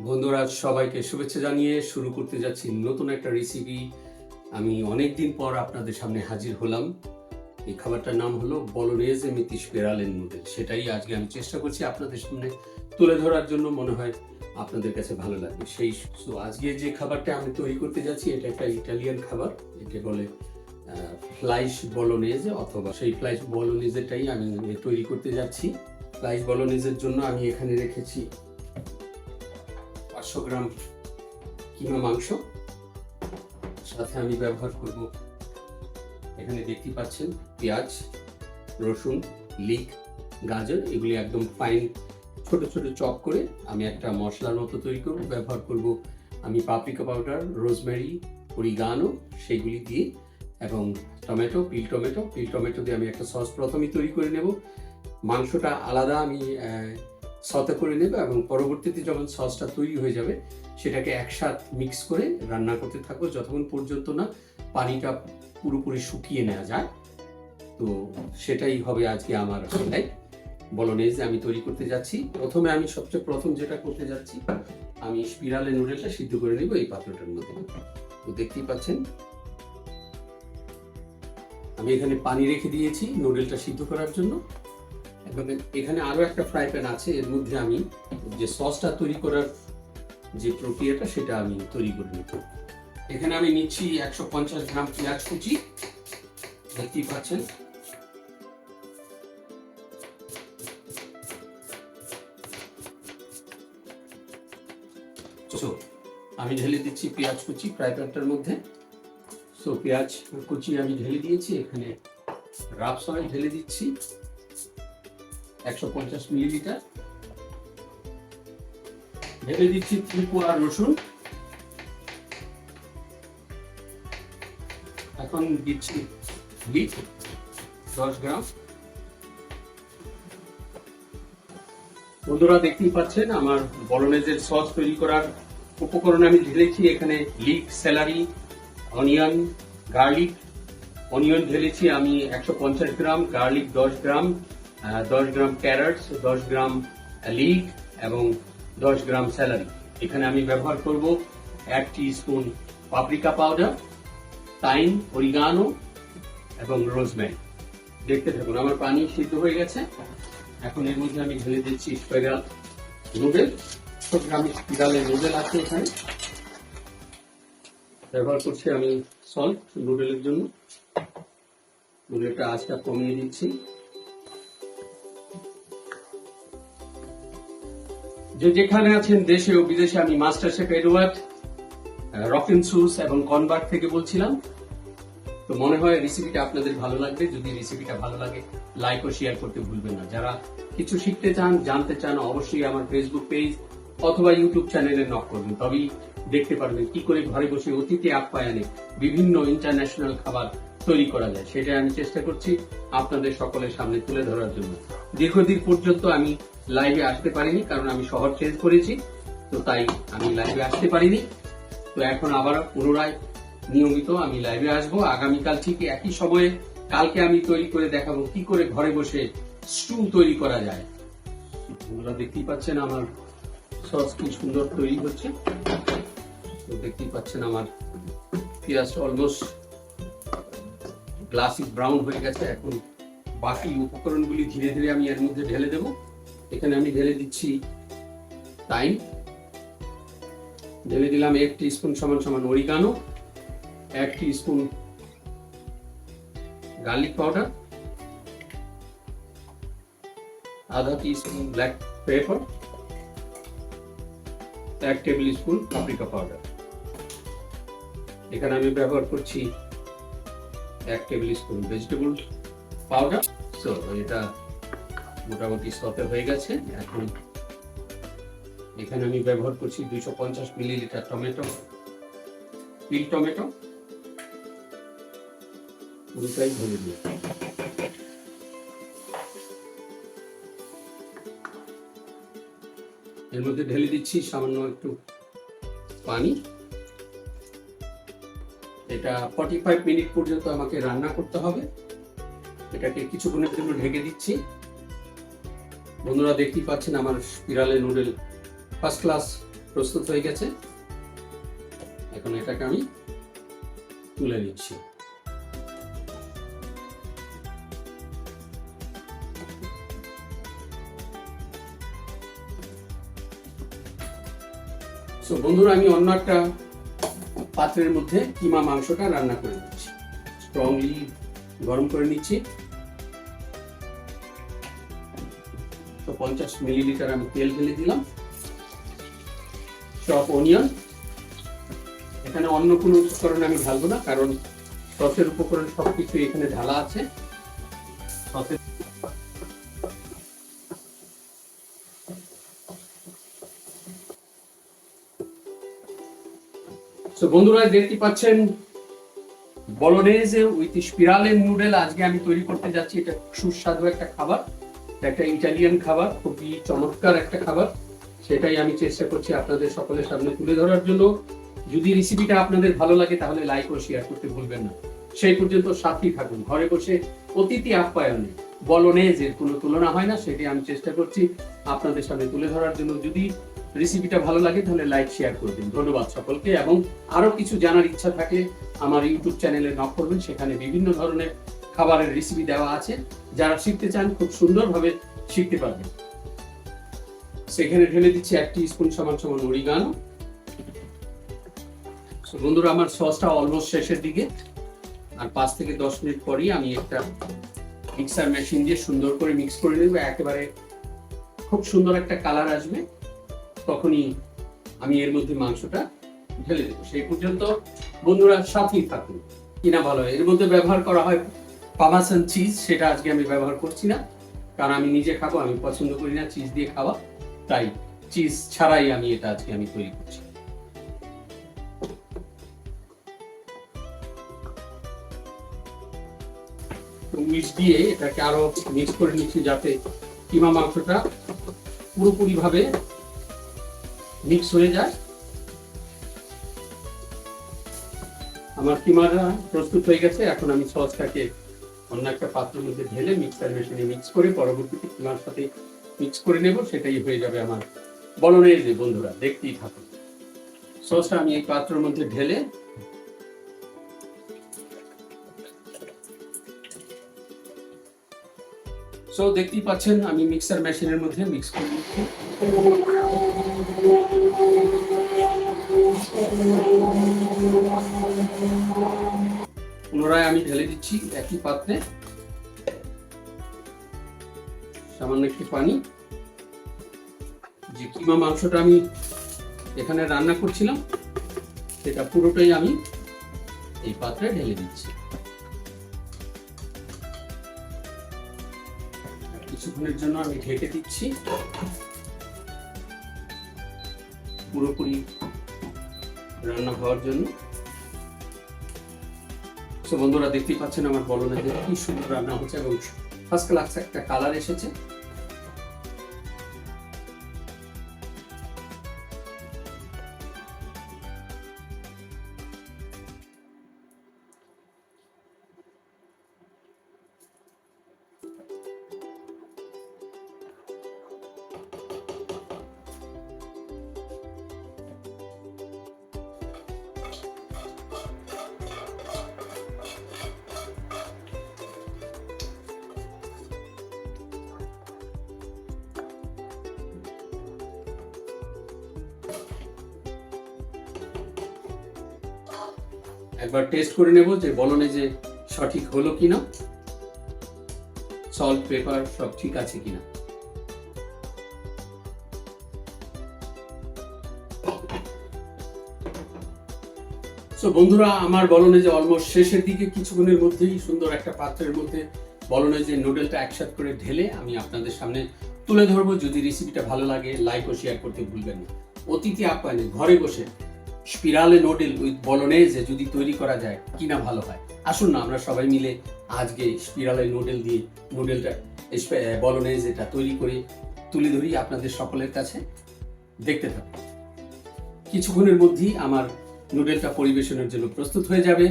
বন্ধুরা সবাইকে শুভেচ্ছা জানিয়ে শুরু করতে যাচ্ছি নতুন একটা রেসিপি। আমি অনেকদিন পর আপনাদের সামনে হাজির হলাম। এই খাবারটার নাম হলো বলোনেজ মিতি স্পেরালের নুডল। সেটাই আজকে আমি চেষ্টা করছি আপনাদের সামনে তুলে ধরার জন্য, মনে হয় আপনাদের কাছে ভালো লাগবে। আজকে যে খাবারটা আমি তৈরি করতে যাচ্ছি এটা একটা ইটালিয়ান খাবার, একে বলে ফ্লাইশ বলোনেজ, অথবা সেই ফ্লাইশ বলোনেজটাই আমি তৈরি করতে যাচ্ছি। ফ্লাইশ বলোনেজের জন্য আমি এখানে রেখেছি 500 গ্রাম কিমা মাংস। সাথে আমি ব্যবহার করব, এখানে দেখতে পাচ্ছেন, পেঁয়াজ, রসুন, লিক, গাজর, এগুলি একদম ফাইন ছোট ছোট চপ করে আমি একটা মশলার মতো তৈরি করব। ব্যবহার করব আমি পাপরিকা পাউডার, রোজমেরি, অরিগানো, সেইগুলি দিয়ে, এবং পিল টমেটো দিয়ে আমি একটা সস প্রথমেই তৈরি করে নেব। মাংসটা আলাদা আমি সতে করে নেব, এবং পরবর্তীতে যখন সসটা তৈরি হয়ে যাবে সেটাকে একসাথে মিক্স করে রান্না করতে থাকবো যতক্ষণ পর্যন্ত না পানিটা পুরোপুরি শুকিয়ে নেওয়া যায়। তো সেটাই হবে আজকে আমার সেটাই বলোনেজ আমি তৈরি করতে যাচ্ছি। আমি সবচেয়ে প্রথম যেটা করতে যাচ্ছি, আমি স্পিরালে নুডলটা সিদ্ধ করে নেব এই পাত্রটার মধ্যে। তো দেখতেই পাচ্ছেন আমি এখানে পানি রেখে দিয়েছি নুডলটা সিদ্ধ করার জন্য, এবং এখানে আরো একটা ফ্রাই প্যান আছে, এর মধ্যে আমি যে সসটা তৈরি করার যে প্রক্রিয়াটা সেটা আমি তৈরি করে নেব। এখানে আমি নিচ্ছি 150 গ্রাম পেঁয়াজ কুচি, দেখতেই পাচ্ছেন। আমি ঢেলে দিচ্ছি পেঁয়াজ কুচি ফ্রাই প্যানটার মধ্যে। পেঁয়াজ কুচি আমি ঢেলে দিয়েছি, এখানে রাপস অয়েল ঢেলে দিচ্ছি 150 মিলিলিটার, ঢেলে দিচ্ছি 3 কোয়া রসুন, এখন দিচ্ছি বিট 10 গ্রাম। বন্ধুরা দেখতেই পাচ্ছেন আমার বলোনেজের সস তৈরি করার উপকরণ আমি ঢেলেছি। এখানে leek, celery, onion, garlic. Onion ঢেলেছি আমি 150 gram, garlic 10 gram, 10 gram carrots, 10 gram leek, এবং 10 গ্রাম স্যালারি। এখানে আমি ব্যবহার করব 1 teaspoon paprika powder, thyme, oregano এবং রোজমেরি। দেখতে থাকুন, আমার পানি সিদ্ধ হয়ে গেছে। এখন এর মধ্যে আমি ঢেলে দিচ্ছি স্পাইরাল নুডল। 100 গ্রাম স্পাইরালের নুডল আছে এখানে। ব্যবহার করছি আমি সল্ট নুডলের জন্য। নুডলটা আঁচটা কমিয়ে দিচ্ছি। যেখানে আছেন দেশে ও বিদেশে, আমি মাস্টার শেফ এডওয়ার্ড রকিনসুস এবং কনভার্ট থেকে বলছিলাম। তো মনে হয় রেসিপিটা আপনাদের ভালো লাগবে। যদি রেসিপিটা ভালো লাগে লাইক ও শেয়ার করতে ভুলবেন না। যারা কিছু শিখতে চান, জানতে চান, অবশ্যই আমার ফেসবুক পেজ অথবা ইউটিউব চ্যানেলে নক করবেন, তবেই দেখতে পারবেন কি করে ঘরে বসে অতিথি আপ্যায়নে বিভিন্ন ইন্টারন্যাশনাল খাবার তৈরি করা যায়। সেটা আমি চেষ্টা করছি আপনাদের সকলের সামনে তুলে ধরার জন্য। দীর্ঘদিন পর্যন্ত আমি লাইভে আসতে পারিনি, কারণ আমি শহর চেঞ্জ করেছি, তো তাই আমি লাইভে আসতে পারিনি। তো এখন আবার পুনরায় নিয়মিত আমি লাইভে আসবো আগামীকাল ঠিক একই সময়ে। কালকে আমি তৈরি করে দেখাবো কি করে ঘরে বসে স্টু তৈরি করা যায়। আপনারা দেখতেই পাচ্ছেন আমার সস কি সুন্দর তৈরি হচ্ছে। তো দেখতেই পাচ্ছেন আমার পেঁয়াজটা অলমোস্ট গ্লাসি ব্রাউন হয়ে গেছে। এখন বাকি উপকরণগুলি ধীরে ধীরে আমি এর মধ্যে ঢেলে দেব। এখানে আমি ঢেলে দিচ্ছি থাইম, ঢেলে দিলাম 1 টিস্পুন সমান অরিগানো, 1 টিস্পুন গার্লিক পাউডার, আধা teaspoon black pepper, 1 table spoon paprika powder. এখানে আমি ব্যবহার করছি 1 টেবিল স্পুন ভেজিটেবল পাউডার। এটা মোটামুটি সতে হয়ে গেছে। এখন এখানে আমি ব্যবহার করছি 250 মিলিলিটার পিল টমেটো, পুরোটাই ভরে দিয়ে। এর মধ্যে ঢেলে দিচ্ছি সামান্য একটু পানি। এটা 45 মিনিট পর্যন্ত আমাকে রান্না করতে হবে। এটাকে কিছুক্ষণের জন্য ঢেকে দিচ্ছি। বন্ধুরা দেখতেই পাচ্ছেন আমার স্পিরালে নুডল ফার্স্ট ক্লাস প্রস্তুত হয়ে গেছে। এখন এটাকে আমি তুলে নিচ্ছি। তো বন্ধুরা, আমি অন্য একটা পাত্রের মধ্যে কিমা মাংসটা রান্না করে নিচ্ছি। স্ট্রংলি গরম করে নিচ্ছি। তো 50 মিলিলিটার আমি তেল ঢেলে দিলাম। চপ অনিয়ন, এখানে অন্য কোনো উপকরণ আমি ঢালবো না, কারণ সসের উপকরণ সবকিছু এখানে ঢালা আছে। তো বন্ধুরা, দেখতে পাচ্ছেন বলোনেজে উইথ স্পিরালে নুডল আজকে আমি তৈরি করতে যাচ্ছি। এটা সুস্বাদু একটা খাবার, একটা ইটালিয়ান খাবার, খুবই চমৎকার একটা খাবার। সেটাই আমি চেষ্টা করছি আপনাদের সকলের সামনে তুলে ধরার জন্য। যদি রেসিপিটা আপনাদের ভালো লাগে তাহলে লাইক ও শেয়ার করতে ভুলবেন না। সেই পর্যন্ত সাথেই থাকুন। ঘরে বসে অতিথি আপ্যায়নে বলোনেজের কোনো তুলনা হয় না, সেটি আমি চেষ্টা করছি আপনাদের সামনে তুলে ধরার জন্য। যদি রেসিপিটা ভালো লাগে তাহলে লাইক শেয়ার করবেন। ধন্যবাদ সকলকে। এবং আরো কিছু জানার ইচ্ছা থাকে আমার ইউটিউব চ্যানেলে নক করবেন, সেখানে বিভিন্ন ধরনের খাবারের রেসিপি দেওয়া আছে। যারা শিখতে চান খুব সুন্দরভাবে শিখতে পারবেন। সেখানে ঢেলে দিচ্ছি 1 টিস্পুন সমান সমান অরিগানো। বন্ধুরা, আমার সসটা অলমোস্ট শেষের দিকে, আর 5 থেকে 10 মিনিট পরই আমি একটা মিক্সার মেশিন দিয়ে সুন্দর করে মিক্স করে নেব। একেবারে খুব সুন্দর একটা কালার আসবে, তখনই আমি এর মধ্যে মাংসটা ঢেলে দেবো। সেই পর্যন্ত বন্ধুরা সাথেই থাকুন। কিনা ভালো হয়, এর মধ্যে ব্যবহার করা হয় পার্মেসান চিজ, সেটা আজকে আমি ব্যবহার করছি না, কারণ আমি নিজে খাবো, আমি পছন্দ করি না চিজ দিয়ে খাওয়া, তাই চিজ ছাড়াই আমি এটা আজকে আমি তৈরি করছি। মিক্স দিয়ে এটাকে আরো মিক্স করে নিচ্ছি, যাতে কিমা মাংসটা পুরোপুরি ভাবে মিক্স হয়ে যায়। আমার কিমাটা প্রস্তুত হয়ে গেছে। এখন আমি সসটাকে অন্য একটা পাত্রের মধ্যে ঢেলে মিক্সার মেশিনে মিক্স করে পরবর্তীতে কিমার সাথে মিক্স করে নেব। সেটাই হয়ে যাবে আমার বলোনেজে। বন্ধুরা, দেখতেই থাকুন। সসটা আমি এই পাত্রের মধ্যে ঢেলে দেখতেই পাচ্ছেন আমি মিক্সার মেশিনের মধ্যে মিক্স করে নিচ্ছি। পুনরায় আমি ঢেলে দিচ্ছি একই পাত্রে সামান্য একটু পানি। যে কিমা মাংসটা আমি এখানে রান্না করছিলাম সেটা পুরোটাই আমি এই পাত্রে ঢেলে দিচ্ছি। কিছুক্ষণের জন্য আমি ঢেকে দিচ্ছি পুরোপুরি রান্না হওয়ার জন্য। তো বন্ধুরা, দেখতেই পাচ্ছেন আমার বলোনেজে কি সুন্দর রান্না হচ্ছে এবং ফার্স্ট ক্লাস একটা কালার এসেছে। একবার টেস্ট করে নেব যে বলোনেজে সঠিক হলো কিনা, সল্ট পেপার সব ঠিক আছে কিনা। বন্ধুরা, আমার বলোনেজে অলমোস্ট শেষের দিকে। কিছুক্ষণের মধ্যেই সুন্দর একটা পাত্রের মধ্যে বলোনেজে নুডলটা একসাথে করে ঢেলে আমি আপনাদের সামনে তুলে ধরবো। যদি রেসিপিটা ভালো লাগে লাইক ও শেয়ার করতে ভুলবেন না। অতিথি আপ্যায়নে ঘরে বসে স্পিরালে নুডল উইথ বলোনেজে যদি তৈরি করা যায় কিনা ভালো হয়। আসুন না আমরা সবাই মিলে আজকে স্পিরালে নুডল দিয়ে নুডলটা বলোনেজেটা তৈরি করে তুলে ধরি আপনাদের সকলের কাছে। দেখতে থাকুন। কিছুক্ষণের মধ্যেই আমার নুডলটা পরিবেশনের জন্য প্রস্তুত হয়ে যাবে।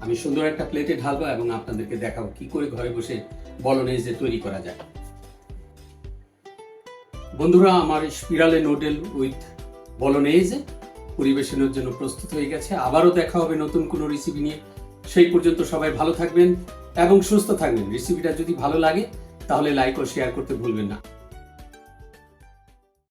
আমি সুন্দর একটা প্লেটে ঢালবো এবং আপনাদেরকে দেখাবো কি করে ঘরে বসে বলোনেজে তৈরি করা যায়। বন্ধুরা, আমার স্পিরালে নুডল উইথ বলনেজে পরিবেশনের জন্য প্রস্তুত হয়ে গেছে। আবারও দেখা হবে নতুন কোনো রেসিপি নিয়ে। সেই পর্যন্ত সবাই ভালো থাকবেন এবং সুস্থ থাকবেন। রেসিপিটা যদি ভালো লাগে তাহলে লাইক ও শেয়ার করতে ভুলবেন না।